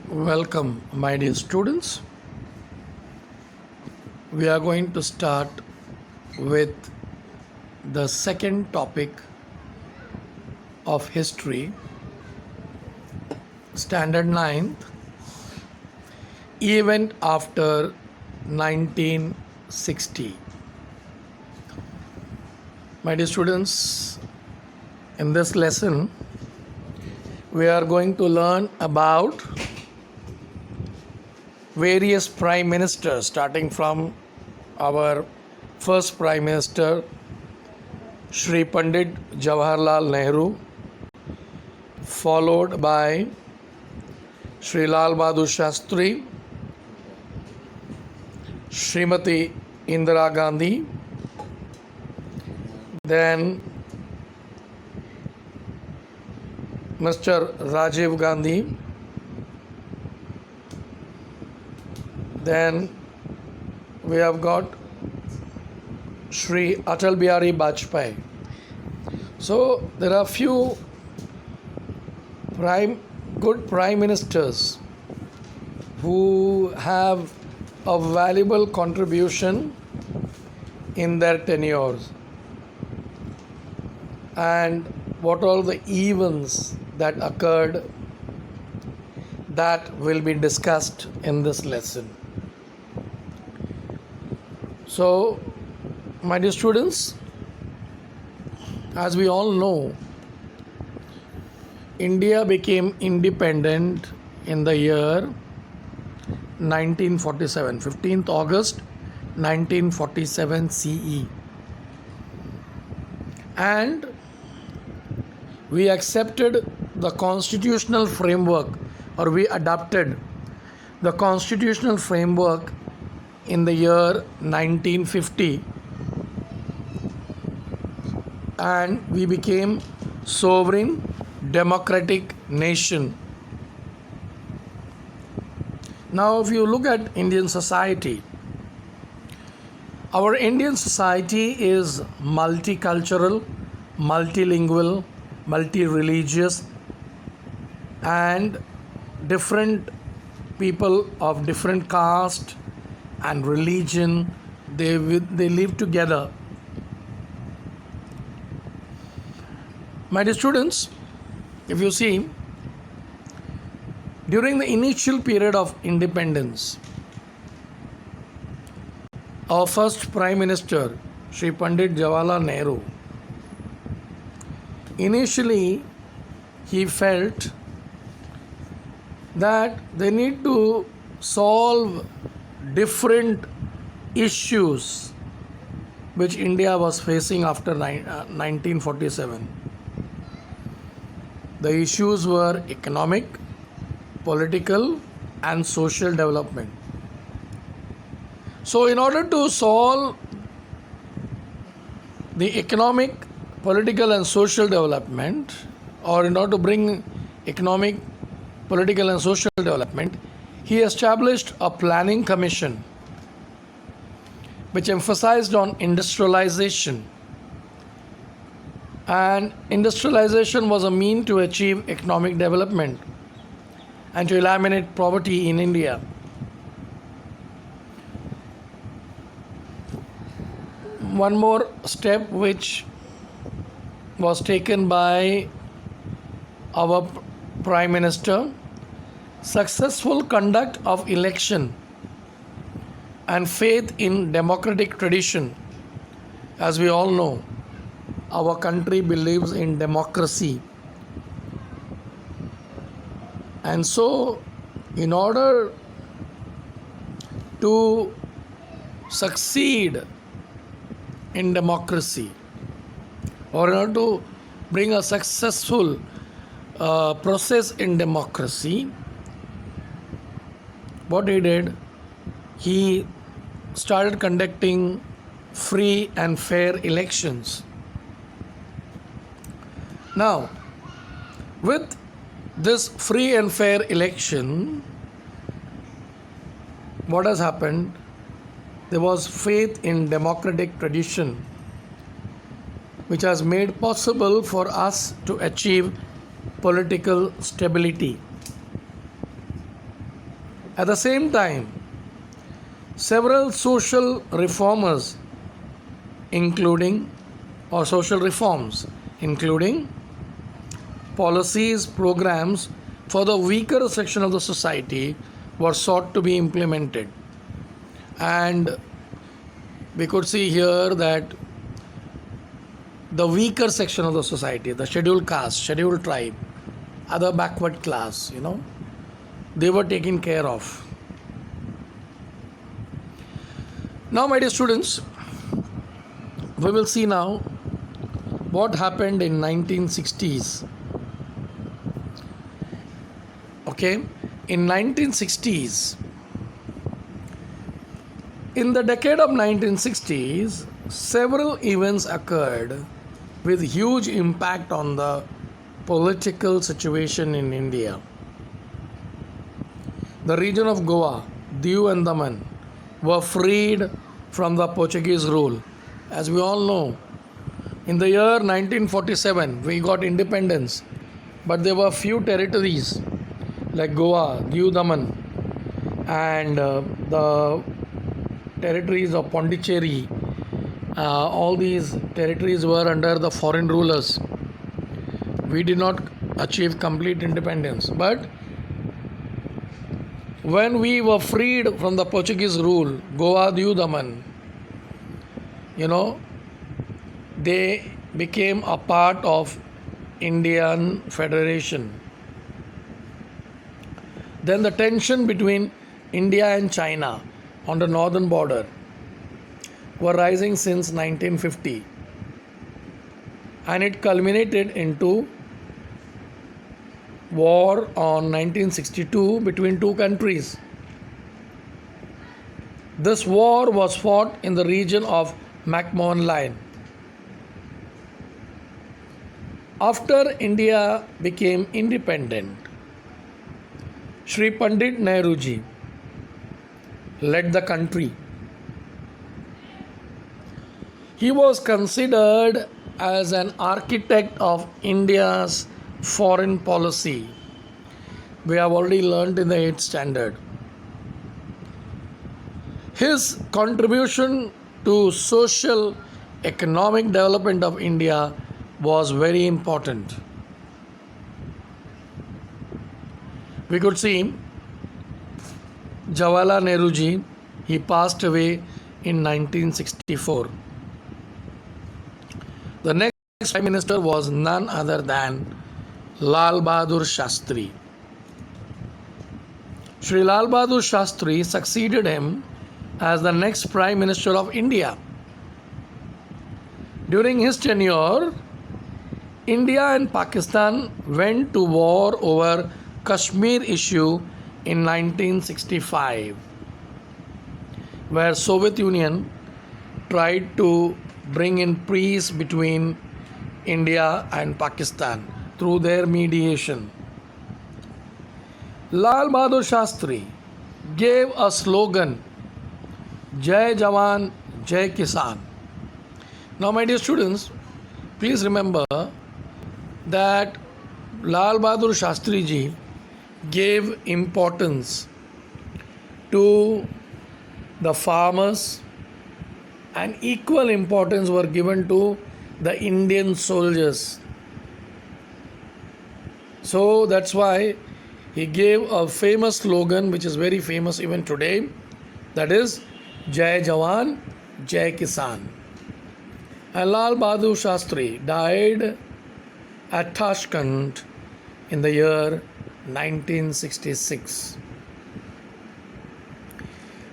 Welcome, my dear students. We are going to start with the second topic of history, Standard 9th, Event after 1960. My dear students, in this lesson, we are going to learn about various prime ministers, starting from our first prime minister, Shri Pandit Jawaharlal Nehru, followed by Shri Lal Bahadur Shastri, Srimati Indira Gandhi, then Mr. Rajiv Gandhi, then we have got Shri Atal Bihari Vajpayee. So there are few good prime ministers who have a valuable contribution in their tenures, and what all the events that occurred that will be discussed in this lesson. So, my dear students, as we all know, India became independent in the year 1947, 15th August 1947 CE. And we accepted the constitutional framework, or we adopted the constitutional framework in the year 1950, and we became sovereign democratic nation. Now if you look at Indian society, our Indian society is multicultural, multilingual, multi-religious, and different people of different caste and religion, they live together. My dear students, if you see, during the initial period of independence, our first Prime Minister, Shri Pandit Jawaharlal Nehru, initially he felt that they need to solve different issues which India was facing after 1947. The issues were economic, political, and social development. So, in order to solve the economic, political, and social development, or in order to bring economic, political, and social development, he established a planning commission which emphasized on industrialization. And industrialization was a mean to achieve economic development and to eliminate poverty in India. One more step which was taken by our Prime Minister: successful conduct of election and faith in democratic tradition. As we all know, our country believes in democracy, and so in order to succeed in democracy, or in order to bring a successful process in democracy, what he did, he started conducting free and fair elections. Now, with this free and fair election, what has happened? There was faith in democratic tradition, which has made possible for us to achieve political stability. At the same time, several social reformers, social reforms, including policies, programs for the weaker section of the society, were sought to be implemented. And we could see here that the weaker section of the society, the scheduled caste, scheduled tribe, other backward class, they were taken care of. Now, my dear students, we will see now what happened in 1960s. Okay, in 1960s, in the decade of 1960s, several events occurred with huge impact on the political situation in India. The region of Goa, Diu and Daman were freed from the Portuguese rule. As we all know, in the year 1947, we got independence, but there were few territories like Goa, Diu, Daman, and the territories of Pondicherry. All these territories were under the foreign rulers. We did not achieve complete independence, but when we were freed from the Portuguese rule, Goa, Diu, Daman, they became a part of Indian Federation. Then the tension between India and China on the northern border were rising since 1950, and it culminated into war on 1962 between two countries. This war was fought in the region of McMahon Line. After India became independent, Shri Pandit Nehruji led the country. He was considered as an architect of India's foreign policy. We have already learned in the 8th standard. His contribution to social economic development of India was very important. We could see Jawaharlal Nehru ji, he passed away in 1964. The next Prime Minister was none other than Lal Bahadur Shastri. Shri Lal Bahadur Shastri succeeded him as the next Prime Minister of India. During his tenure, India and Pakistan went to war over Kashmir issue in 1965, where Soviet Union tried to bring in peace between India and Pakistan through their mediation. Lal Bahadur Shastri gave a slogan, Jai Jawan, Jai Kisan. Now, my dear students, please remember that Lal Bahadur Shastri ji gave importance to the farmers, and equal importance were given to the Indian soldiers. So that's why he gave a famous slogan which is very famous even today, that is Jai Jawan, Jai Kisan. And Lal Bahadur Shastri died at Tashkent in the year 1966.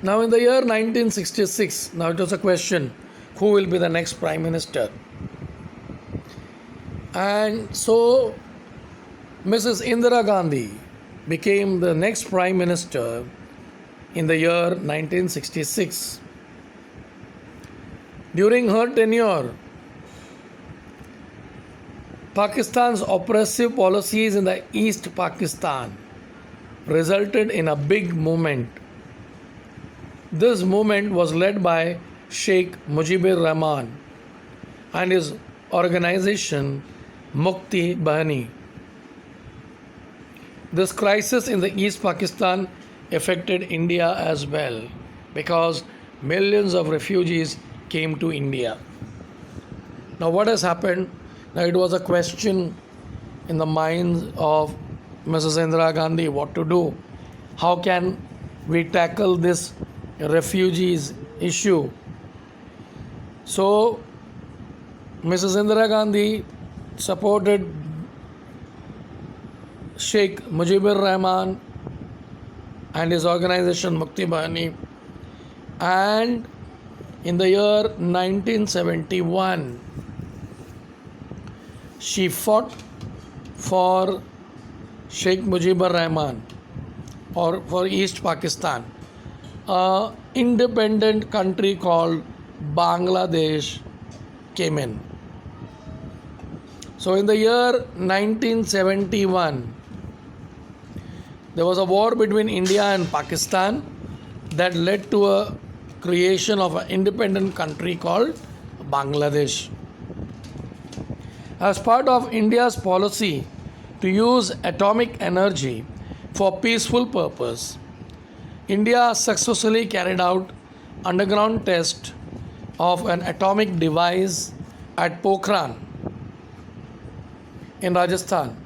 Now, in the year 1966, now it was a question, who will be the next Prime Minister? And so, Mrs. Indira Gandhi became the next Prime Minister in the year 1966. During her tenure, Pakistan's oppressive policies in the East Pakistan resulted in a big movement. This movement was led by Sheikh Mujibur Rahman and his organization Mukti Bahani. This crisis in the East Pakistan affected India as well, because millions of refugees came to India. Now, what has happened? Now, it was a question in the minds of Mrs. Indira Gandhi what to do. How can we tackle this refugees issue? So, Mrs. Indira Gandhi supported Sheikh Mujibur Rahman and his organization Mukti Bahani, and in the year 1971 she fought for Sheikh Mujibur Rahman, or for East Pakistan, a independent country called Bangladesh came in. So in the year 1971 there was a war between India and Pakistan that led to a creation of an independent country called Bangladesh. As part of India's policy to use atomic energy for peaceful purpose, India successfully carried out underground test of an atomic device at Pokhran in Rajasthan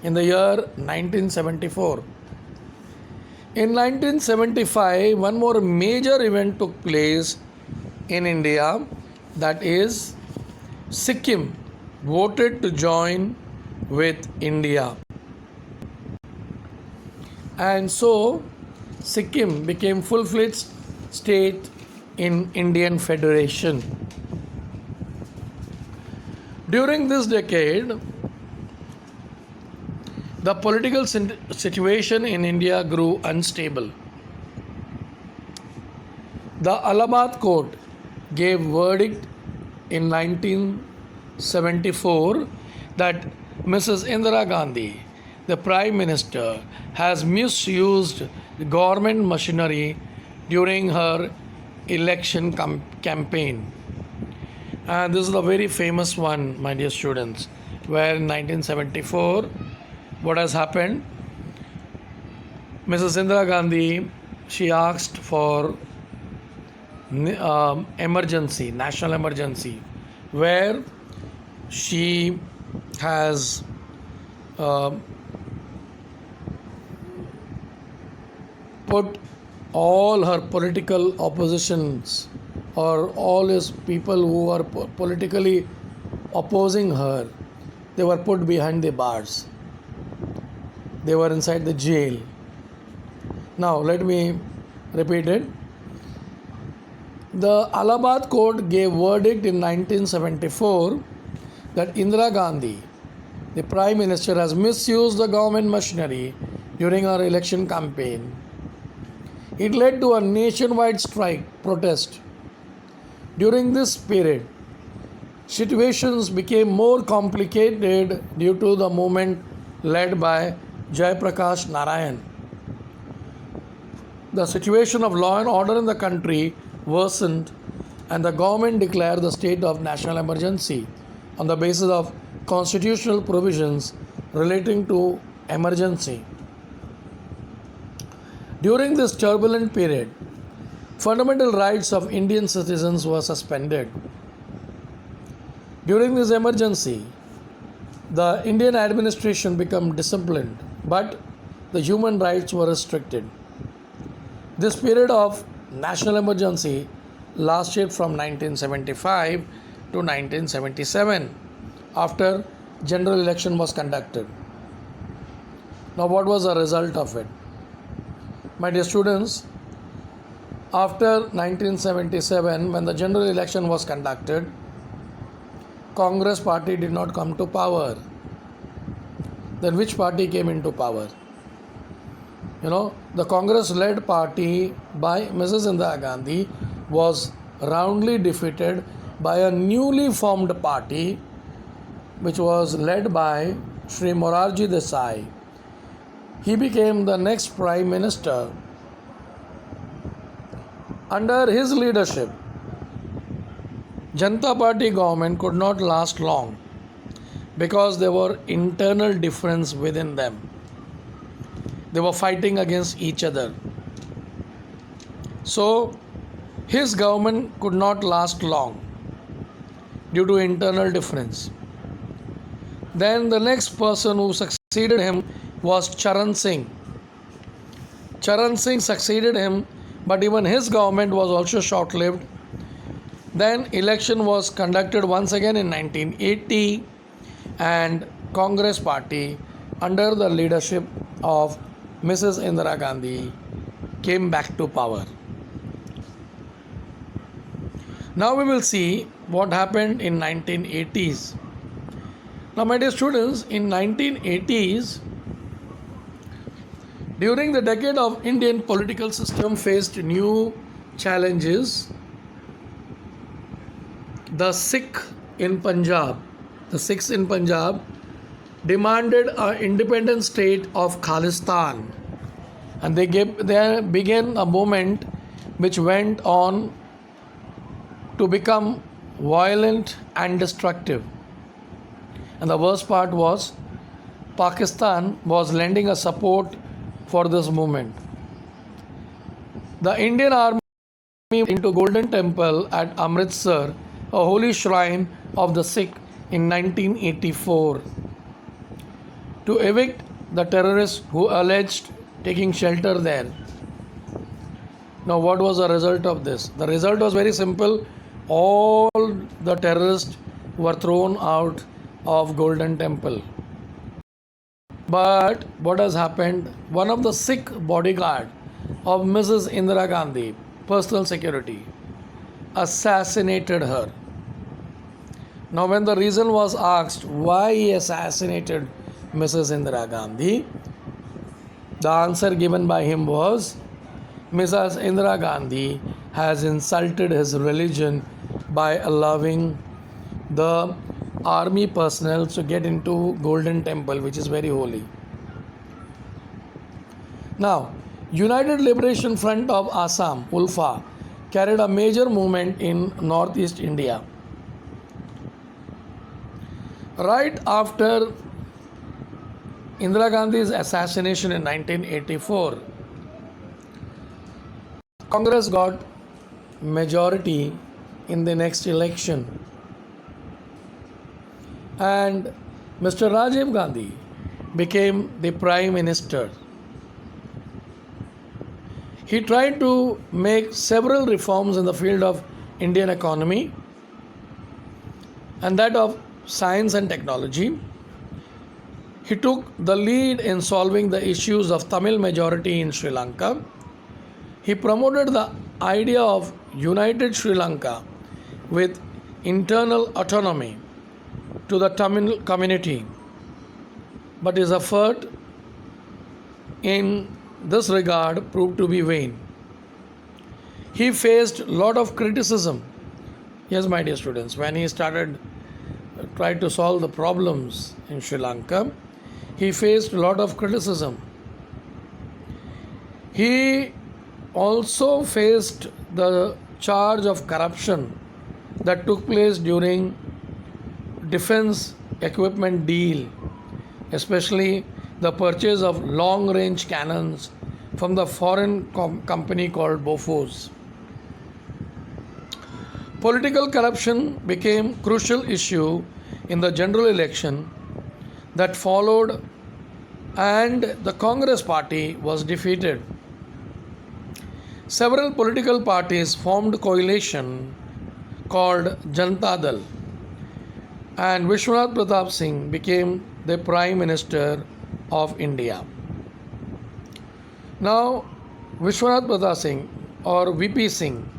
in the year 1974. In 1975, one more major event took place in India, that is, Sikkim voted to join with India. And so, Sikkim became full-fledged state in Indian Federation. During this decade, the political situation in India grew unstable. The Allahabad court gave verdict in 1974 that Mrs. Indira Gandhi, the Prime Minister, has misused the government machinery during her election campaign. And this is a very famous one, my dear students, where in 1974, what has happened? Mrs. Indira Gandhi, she asked for emergency, national emergency, where she has put all her political oppositions, or all his people who are politically opposing her, they were put behind the bars. They were inside the jail. Now, let me repeat it. The Allahabad court gave verdict in 1974 that Indira Gandhi, the Prime Minister, has misused the government machinery during her election campaign. It led to a nationwide strike protest. During this period, situations became more complicated due to the movement led by Jai Prakash Narayan. The situation of law and order in the country worsened, and the government declared the state of national emergency on the basis of constitutional provisions relating to emergency. During this turbulent period, fundamental rights of Indian citizens were suspended. During this emergency, the Indian administration became disciplined, but the human rights were restricted. This period of national emergency lasted from 1975 to 1977, after general election was conducted. Now, what was the result of it? My dear students, after 1977, when the general election was conducted, Congress party did not come to power. Then which party came into power? The Congress-led party by Mrs. Indira Gandhi was roundly defeated by a newly formed party which was led by Sri Morarji Desai. He became the next Prime Minister. Under his leadership, Janata Party government could not last long because there were internal differences within them. They were fighting against each other. So his government could not last long due to internal difference. Then the next person who succeeded him was Charan Singh. Charan Singh succeeded him, but even his government was also short-lived. Then election was conducted once again in 1980, and Congress party under the leadership of Mrs. Indira Gandhi came back to power. Now we will see what happened in 1980s. Now my dear students, in 1980s, during the decade of Indian political system faced new challenges. The Sikhs in Punjab demanded an independent state of Khalistan, and they began a movement which went on to become violent and destructive. And the worst part was Pakistan was lending a support for this movement. The Indian army went into Golden Temple at Amritsar, a holy shrine of the Sikh, in 1984 to evict the terrorists who alleged taking shelter there. Now, what was the result of this? The result was very simple. All the terrorists were thrown out of Golden Temple. But what has happened? One of the Sikh bodyguard of Mrs. Indira Gandhi, personal security, assassinated her. Now, when the reason was asked why he assassinated Mrs. Indira Gandhi, the answer given by him was, Mrs. Indira Gandhi has insulted his religion by allowing the army personnel to get into Golden Temple, which is very holy. Now, United Liberation Front of Assam, ULFA, carried a major movement in northeast India. Right after Indira Gandhi's assassination in 1984, Congress got majority in the next election, and Mr. Rajiv Gandhi became the Prime Minister. He tried to make several reforms in the field of Indian economy and that of science and technology. He took the lead in solving the issues of Tamil majority in Sri Lanka. He promoted the idea of united Sri Lanka with internal autonomy to the Tamil community. But his effort in this regard proved to be vain. He faced a lot of criticism. Yes, my dear students, when he tried to solve the problems in Sri Lanka, he faced a lot of criticism. He also faced the charge of corruption that took place during defense equipment deal, especially the purchase of long range cannons from the foreign company called Bofors. Political corruption became a crucial issue in the general election that followed, and the Congress party was defeated. Several political parties formed a coalition called Janata Dal, and Vishwanath Pratap Singh became the Prime Minister of India. Now, Vishwanath Pratap Singh, or VP Singh,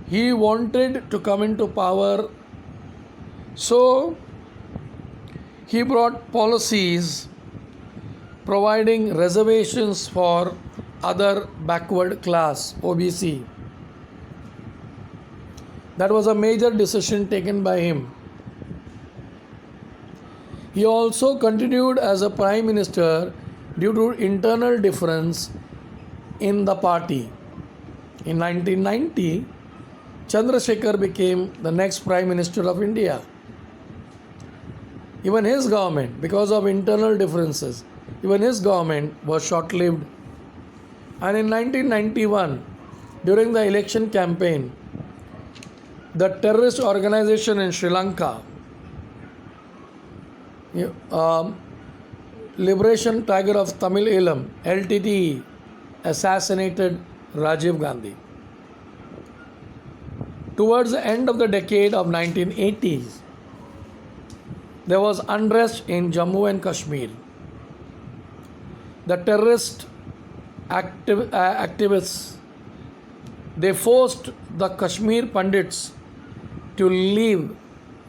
he wanted to come into power, so he brought policies providing reservations for other backward class, OBC. That was a major decision taken by him. He also continued as a Prime Minister due to internal difference in the party. In 1990, Chandrasekhar became the next Prime Minister of India. Even his government, because of internal differences, Even his government was short lived. And in 1991, during the election campaign, the terrorist organization in Sri Lanka, Liberation Tiger of Tamil Eelam, LTTE, assassinated Rajiv Gandhi. Towards the end of the decade of 1980s, there was unrest in Jammu and Kashmir. The terrorist activists, they forced the Kashmir Pandits to leave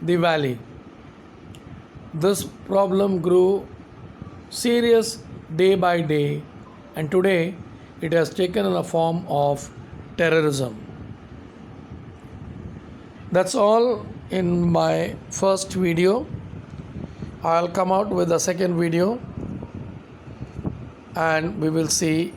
the valley. This problem grew serious day by day, and today it has taken a form of terrorism. That's all in my first video. I'll come out with a second video and we will see